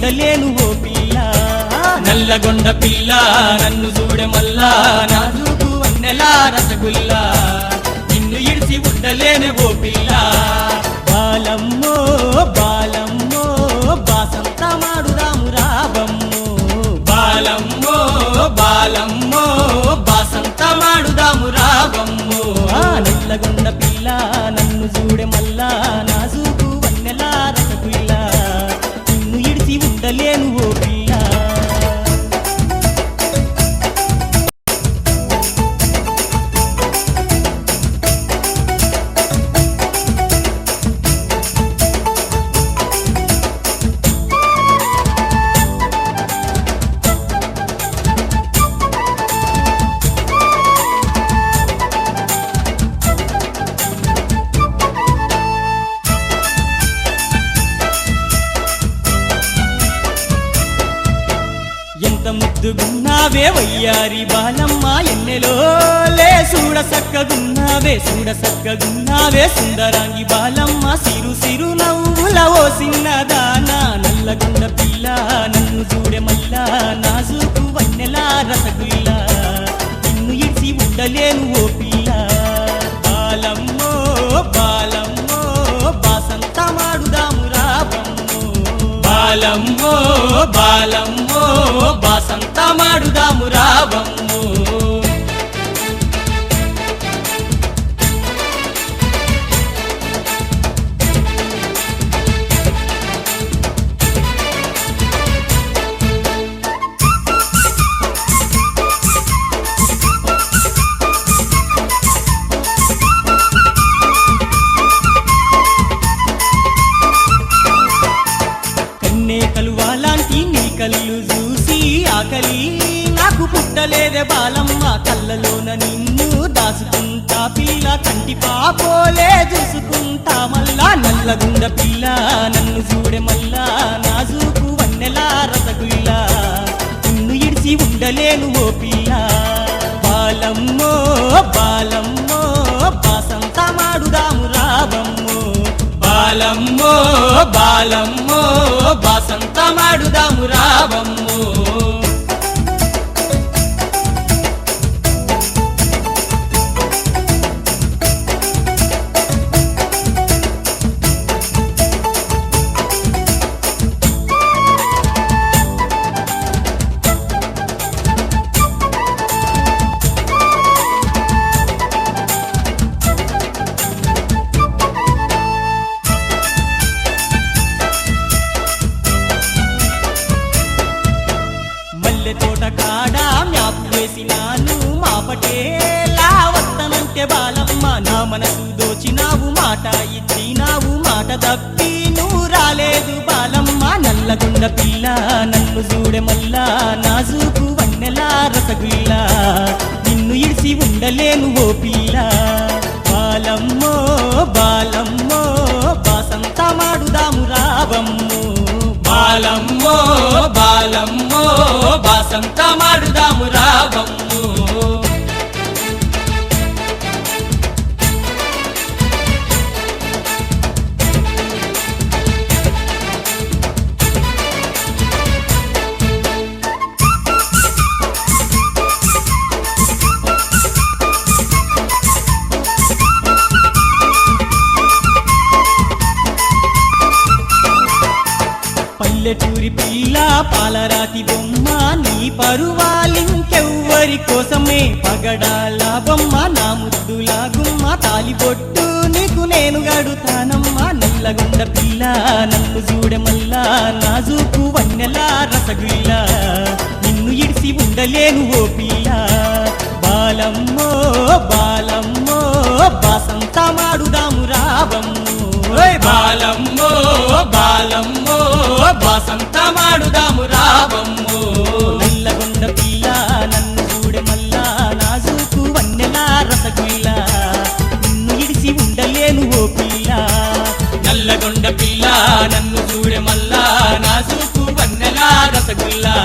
ఉండలేను ఓ పిల్ల నల్లగొండ పిల్ల నన్ను చూడే మల్లా నాజూకు వన్నెలా రసగుల్లా నిన్ను ఇడిసి ఉండలేను ఓ పిల్ల బాలమ్మో బాలమ్మో బాసంత మాడుదాము రాబమ్మో బాలమ్మో బాలమ్మో బాసంత మాడుదాము రాబమ్మో నల్లగొండ పిల్ల నన్ను చూడే మల్లా నాజూకు వన్నెలా రసగుల్లా నిన్ను ఇడిసి ఉండలేను ఓ పిల్ల ఎంత ముద్దుగున్నావే వయ్యారి బాలమ్మ ఎన్నెలో లే చూడ సక్కగున్నావే సుందరాంగి బాలమ్మ సిరు సిరు నవ్వుల ఓ సిన్నదానా నల్లగొండ పిల్ల నన్ను చూడే మల్లా నాజూకు వన్నెలా రసగుల్లా నిన్ను ఇడిసి ఉండలేను ఓ పిల్ల బాలమ్మో బాలమ్మో బాసంత మాడుదాము రాబమ్మో బాలమ్మో బాలమ్మో బాసంత మాడుదాము రాబమ్మో కలువాలాంటి నీ కళ్ళు చూసి ఆకలి నాకు పుట్టలేదే బాలమ్మ కళ్ళలోన నిన్ను దాచుకుంటా పిల్ల కంటి పాపోలే చూసుకుంటా మల్లా నల్లగుండ పిల్ల నన్ను చూడే మల్లా నాజూకు వన్నెలా రసగుల్లా నిన్ను ఇడిసి ఉండలేను ఓ పిల్ల బాలమ్మో బాలమ్మో బాసంత మాడుదాము రాబమ్మో బాలమ్మో బాలమ్మో బాసంత మాడుదాము రాబమ్మో తోట కాడ మ్యాప్ వేసినాను మాపటేలా వత్తనంటే బాలమ్మ నా మనసు దోచినావు మాట ఇచ్చినావు మాట తప్పి నువ్వు రాలేదు బాలమ్మ నల్లగొండ పిల్ల నన్ను చూడే మల్లా నాజూకు వన్నెలా రసగుల్లా నిన్ను ఇడిసి ఉండలేను ఓ పిల్ల బాలమ్మో బాలమ్మో బాసంత మాడుదాము రాబమ్మో బాలమ్మో బాలమ్మో బాసంత మాడుదాము రాబమ్మో పల్లెటూరి పిల్ల పాలరాతి బొమ్మ నీ పరువాలింకెవ్వరి కోసమే పగడాల బొమ్మ నా ముద్దులా గుమ్మ తాలిబొట్టు నీకు నేను గడుతానమ్మా నల్లగొండ పిల్ల నన్ను చూడే మల్లా నాజూకు వన్నెలా రసగుల్లా నిన్ను ఇడిసి ఉండలేను ఓ పిల్ల బాలమ్మో బాలమ్మో బాసంత మాడుదాము రాబమ్మో బాలమ్మో బాలమ్మో బాసంత మాడుదాము రాబమ్మో నల్లగొండ పిల్ల నన్ను చూడే మల్లా నాజూకు వన్నెలా రసగుల్లా నిన్ను ఇడిసి ఉండలేను ఓ పిల్ల నల్లగొండ పిల్ల నన్ను చూడే మల్లా నాజూకు వన్నెలా రసగుల్లా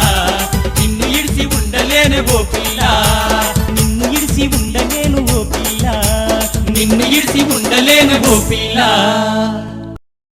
నిన్ను ఇడిసి ఉండలేను ఓ పిల్ల నిన్ను ఇడిసి ఉండలేను ఓ పిల్ల నిన్ను ఇడిసి ఉండలేను ఓ పిల్ల